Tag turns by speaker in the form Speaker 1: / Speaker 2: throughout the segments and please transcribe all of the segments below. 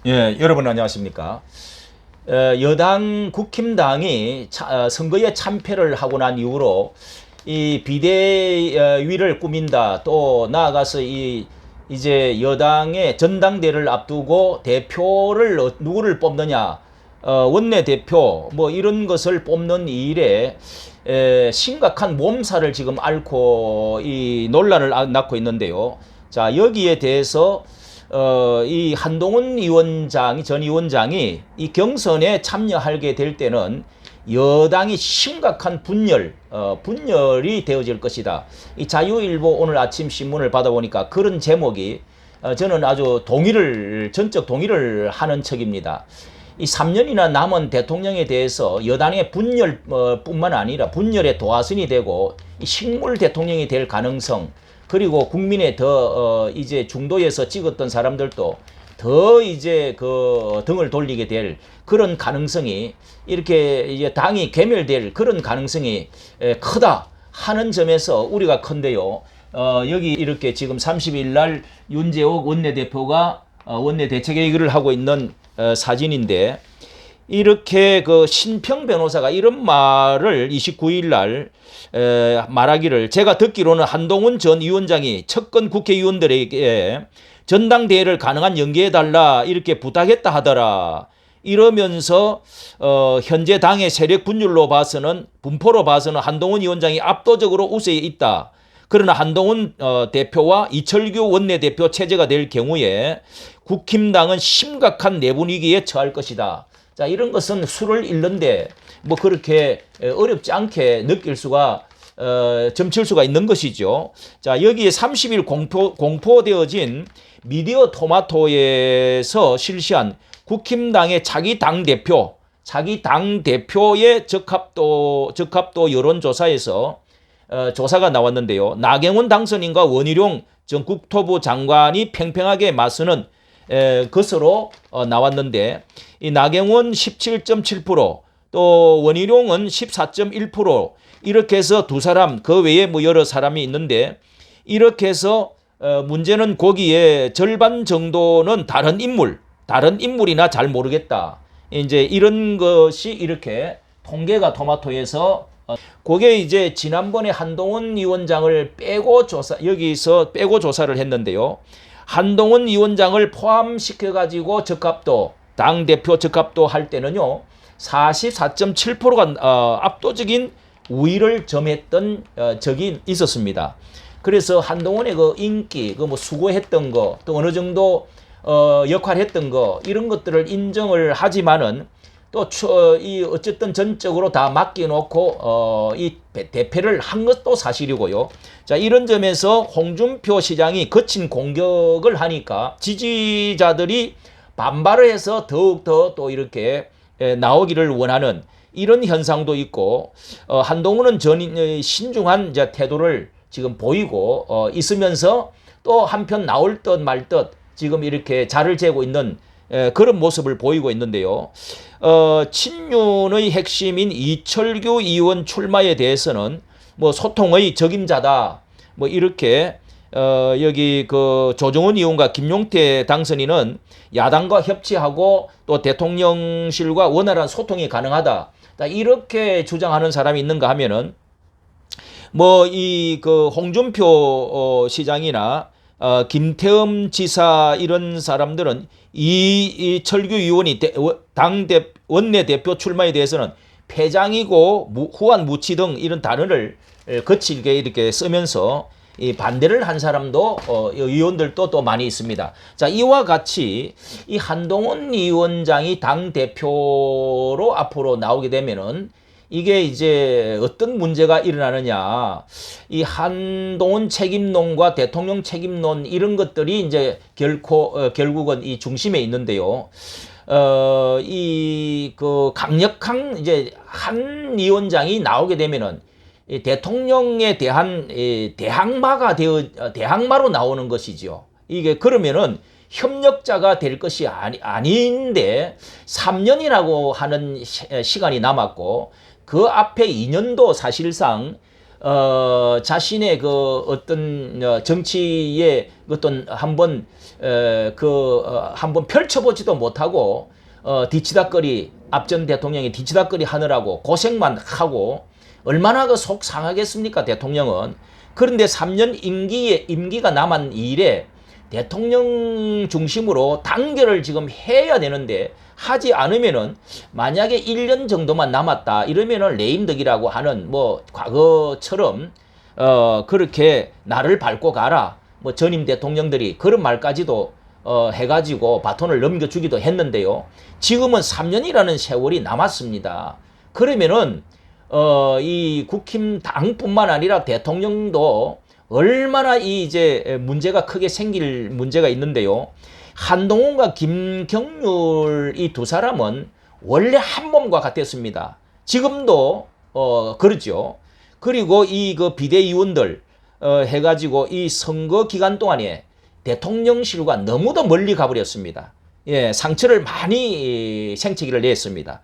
Speaker 1: 예, 여러분 안녕하십니까? 여당 국힘당이 선거에 참패를 하고 난 이후로 이 비대위를 꾸민다. 또 나아가서 이제 여당의 전당대를 앞두고 대표를 누구를 뽑느냐, 원내대표 뭐 이런 것을 뽑는 일에 심각한 몸살을 지금 앓고 이 논란을 낳고 있는데요. 자, 여기에 대해서 이 한동훈 전 위원장이 이 경선에 참여하게 될 때는 여당이 심각한 분열이 되어질 것이다. 이 자유일보 오늘 아침 신문을 받아보니까 그런 제목이 저는 아주 전적 동의를 하는 척입니다. 이 3년이나 남은 대통령에 대해서 여당의 분열뿐만 아니라 분열의 도화선이 되고 식물 대통령이 될 가능성, 그리고 국민의 이제 중도에서 찍었던 사람들도 더 이제 등을 돌리게 될 그런 가능성이, 이렇게 이제 당이 괴멸될 그런 가능성이 크다 하는 점에서 우리가 큰데요. 여기 이렇게 지금 30일 날 윤재옥 원내대표가 원내대책회의를 하고 있는 사진인데, 이렇게 신평 변호사가 이런 말을 29일 날 말하기를, 제가 듣기로는 한동훈 전 위원장이 측근 국회의원들에게 전당대회를 가능한 연기해달라 이렇게 부탁했다 하더라. 이러면서 현재 당의 세력 분포로 봐서는 한동훈 위원장이 압도적으로 우세에 있다. 그러나 한동훈 대표와 이철규 원내대표 체제가 될 경우에 국힘당은 심각한 내분 위기에 처할 것이다. 자, 이런 것은 수를 잃는데 뭐 그렇게 어렵지 않게 점칠 수가 있는 것이죠. 자, 여기에 30일 공포되어진 미디어 토마토에서 실시한 국힘당의 차기 당대표의 적합도 여론조사에서 조사가 나왔는데요. 나경원 당선인과 원희룡 전 국토부 장관이 팽팽하게 맞서는 것으로 나왔는데, 이 나경원 17.7%, 또 원희룡은 14.1%, 이렇게 해서 두 사람, 그 외에 뭐 여러 사람이 있는데, 이렇게 해서 문제는 거기에 절반 정도는 다른 인물이나 잘 모르겠다. 이제 이런 것이 이렇게 통계가 토마토에서 그게 이제 지난번에 한동훈 위원장을 여기서 빼고 조사를 했는데요. 한동훈 위원장을 포함시켜가지고 당대표 적합도 할 때는요, 44.7%가 압도적인 우위를 점했던 적이 있었습니다. 그래서 한동훈의 인기, 뭐 수고했던 거, 또 어느 정도 역할했던 거, 이런 것들을 인정을 하지만은 또 어쨌든 전적으로 다 맡겨놓고 이 대패를 한 것도 사실이고요. 자, 이런 점에서 홍준표 시장이 거친 공격을 하니까 지지자들이 반발을 해서 더욱더 또 이렇게 나오기를 원하는 이런 현상도 있고, 한동훈은 신중한 태도를 지금 보이고 있으면서 또 한편 나올 듯 말 듯 지금 이렇게 자를 재고 있는 그런 모습을 보이고 있는데요. 친윤의 핵심인 이철규 의원 출마에 대해서는 뭐 소통의 적임자다, 뭐 이렇게 여기 조정훈 의원과 김용태 당선인은 야당과 협치하고 또 대통령실과 원활한 소통이 가능하다, 이렇게 주장하는 사람이 있는가 하면은, 뭐 홍준표 시장이나 김태흠 지사 이런 사람들은 이 철규 의원이 원내대표 출마에 대해서는 패장이고 후한 무치 등 이런 단어를 거칠게 이렇게 쓰면서 이 반대를 한 사람도 의원들도 또 많이 있습니다. 자, 이와 같이 이 한동훈 위원장이 당대표로 앞으로 나오게 되면은 이게 이제 어떤 문제가 일어나느냐, 이 한동훈 책임론과 대통령 책임론 이런 것들이 이제 결국은 이 중심에 있는데요. 강력한 이제 한 위원장이 나오게 되면은 이 대통령에 대한 대항마로 나오는 것이죠. 이게 그러면은 협력자가 될 것이 아닌데 3년이라고 하는 시간이 남았고, 그 앞에 2년도 사실상 자신의 그 어떤 정치의 어떤 한번 한번 펼쳐보지도 못하고 뒤치다거리 앞 전 대통령이 뒤치다거리 하느라고 고생만 하고 얼마나 그 속 상하겠습니까, 대통령은. 그런데 3년 임기가 남은 이래 대통령 중심으로 단결을 지금 해야 되는데 하지 않으면은 만약에 1년 정도만 남았다 이러면은 레임덕이라고 하는 뭐 과거처럼 그렇게 나를 밟고 가라 뭐 전임 대통령들이 그런 말까지도 해가지고 바톤을 넘겨주기도 했는데요. 지금은 3년이라는 세월이 남았습니다. 그러면은 이 국힘당뿐만 아니라 대통령도 얼마나 이제 문제가 크게 생길 문제가 있는데요. 한동훈과 김경률 이 두 사람은 원래 한 몸과 같았습니다. 지금도 그러죠. 그리고 이 그 비대위원들 해가지고 이 선거 기간 동안에 대통령실과 너무도 멀리 가버렸습니다. 예, 상처를 많이 생채기를 냈습니다.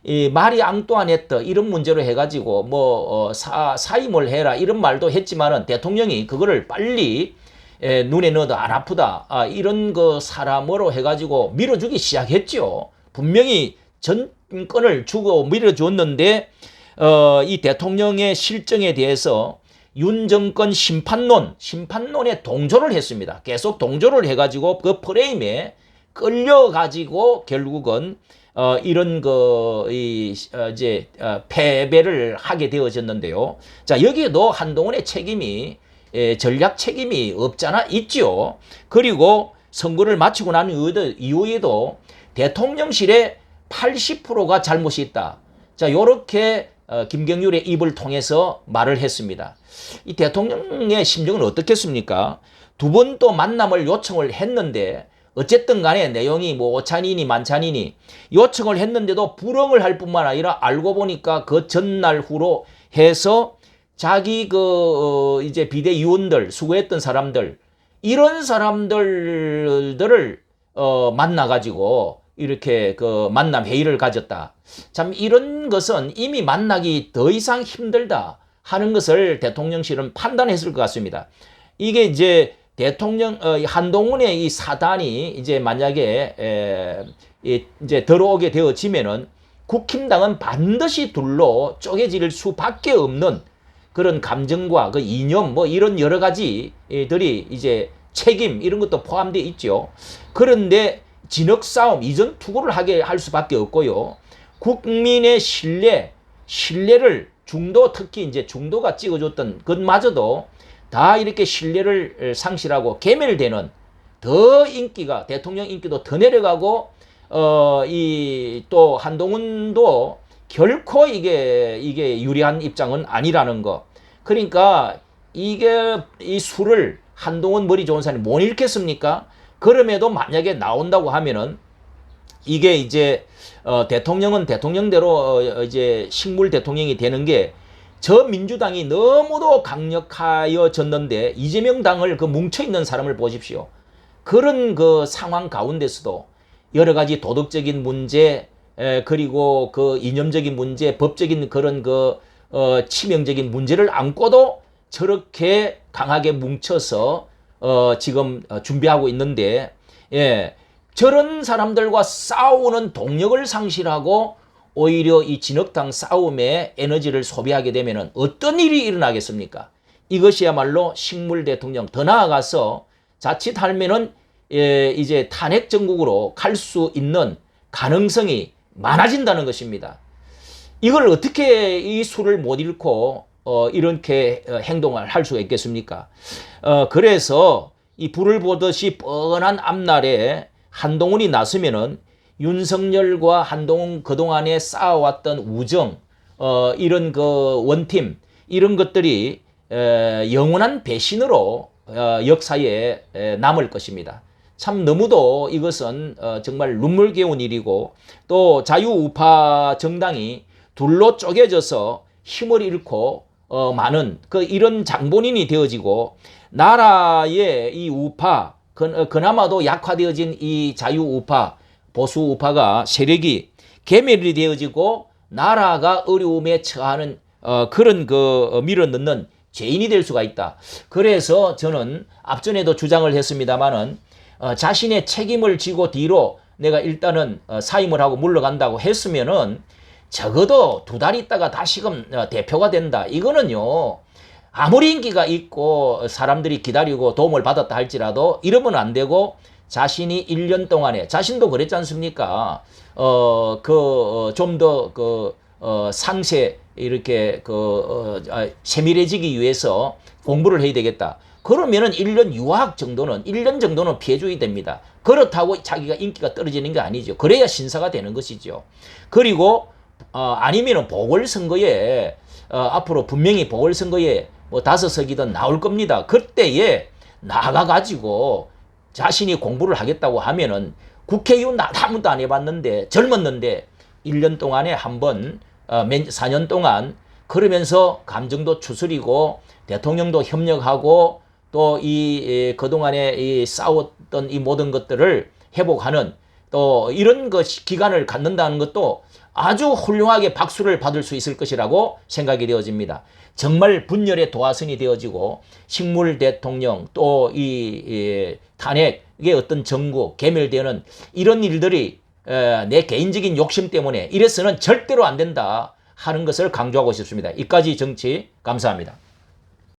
Speaker 1: 이 마리 앙뚜아네트 이런 문제로 해가지고 뭐 사임을 해라 이런 말도 했지만은 대통령이 그거를 빨리 눈에 넣어도 안 아프다 이런 그 사람으로 해가지고 밀어주기 시작했죠. 분명히 전권을 주고 밀어줬는데 이 대통령의 실정에 대해서 윤 정권 심판론에 동조를 했습니다. 계속 동조를 해가지고 그 프레임에 끌려가지고 결국은 이런 이제 패배를 하게 되어졌는데요. 자, 여기에도 한동훈의 책임이 전략 책임이 없잖아 있죠. 그리고 선거를 마치고 난 이후에도 대통령실의 80%가 잘못이 있다. 자, 요렇게 김경률의 입을 통해서 말을 했습니다. 이 대통령의 심정은 어떻겠습니까? 두 번 또 만남을 요청을 했는데 어쨌든 간에 내용이 뭐 오찬이니 만찬이니 요청을 했는데도 불응을 할 뿐만 아니라 알고 보니까 그 전날 후로 해서 자기 이제 비대위원들 수고했던 사람들 이런 사람들을 만나가지고 이렇게 그 만남 회의를 가졌다. 참 이런 것은 이미 만나기 더 이상 힘들다 하는 것을 대통령실은 판단했을 것 같습니다. 이게 이제 대통령 한동훈의 이 사단이 이제 만약에 이제 들어오게 되어지면은 국힘당은 반드시 둘로 쪼개질 수밖에 없는 그런 감정과 그 이념 뭐 이런 여러 가지들이 이제 책임 이런 것도 포함되어 있죠. 그런데 진흙 싸움 이전 투구를 하게 할 수밖에 없고요. 국민의 신뢰를 특히 이제 중도가 찍어줬던 것마저도 다 이렇게 신뢰를 상실하고 괴멸되는 더 인기가 대통령 인기도 더 내려가고 또 한동훈도 결코 이게 유리한 입장은 아니라는 거. 그러니까 이게 이 수를 한동훈 머리 좋은 사람이 못 읽겠습니까? 그럼에도 만약에 나온다고 하면은 이게 이제 대통령은 대통령대로 이제 식물 대통령이 되는 게 저 민주당이 너무도 강력하여졌는데 이재명 당을 그 뭉쳐있는 사람을 보십시오. 그런 그 상황 가운데서도 여러 가지 도덕적인 문제 그리고 그 이념적인 문제 법적인 그런 치명적인 문제를 안고도 저렇게 강하게 뭉쳐서 지금 준비하고 있는데 저런 사람들과 싸우는 동력을 상실하고 오히려 이 진흙탕 싸움에 에너지를 소비하게 되면 어떤 일이 일어나겠습니까? 이것이야말로 식물 대통령 더 나아가서 자칫하면은 이제 탄핵 정국으로 갈 수 있는 가능성이 많아진다는 것입니다. 이걸 어떻게 이 수를 못 잃고 이렇게 행동을 할 수가 있겠습니까? 그래서 이 불을 보듯이 뻔한 앞날에 한동훈이 나서면은 윤석열과 한동훈 그동안에 쌓아왔던 우정, 이런 그 원팀, 이런 것들이 영원한 배신으로 역사에 남을 것입니다. 참 너무도 이것은 정말 눈물겨운 일이고 또 자유우파 정당이 둘로 쪼개져서 힘을 잃고 많은 이런 장본인이 되어지고 나라의 이 우파 그나마도 약화되어진 이 자유우파 보수우파가 세력이 괴멸이 되어지고 나라가 어려움에 처하는 그런 밀어 넣는 죄인이 될 수가 있다. 그래서 저는 앞전에도 주장을 했습니다마는 자신의 책임을 지고 뒤로 내가 일단은 사임을 하고 물러간다고 했으면은 적어도 2달 있다가 다시금 대표가 된다. 이거는요. 아무리 인기가 있고 사람들이 기다리고 도움을 받았다 할지라도 이러면 안 되고 자신이 1년 동안에 자신도 그랬지 않습니까? 좀 더 상세 이렇게 세밀해지기 위해서 공부를 해야 되겠다. 그러면은 1년 유학 정도는 1년 정도는 피해줘야 됩니다. 그렇다고 자기가 인기가 떨어지는 게 아니죠. 그래야 신사가 되는 것이죠. 그리고 아니면은 보궐선거에 앞으로 분명히 보궐선거에 뭐 5석이든 나올 겁니다. 그때에 나가가지고 자신이 공부를 하겠다고 하면은 국회의원 아무도 안 해봤는데 젊었는데 1년 동안에 한번 4년 동안 그러면서 감정도 추스리고 대통령도 협력하고 또 그동안에 싸웠던 이 모든 것들을 회복하는 또 이런 기간을 갖는다는 것도 아주 훌륭하게 박수를 받을 수 있을 것이라고 생각이 되어집니다. 정말 분열의 도화선이 되어지고 식물 대통령 또 탄핵의 어떤 정부 개멸되는 이런 일들이 내 개인적인 욕심 때문에 이래서는 절대로 안 된다 하는 것을 강조하고 싶습니다. 이까지 정치 감사합니다.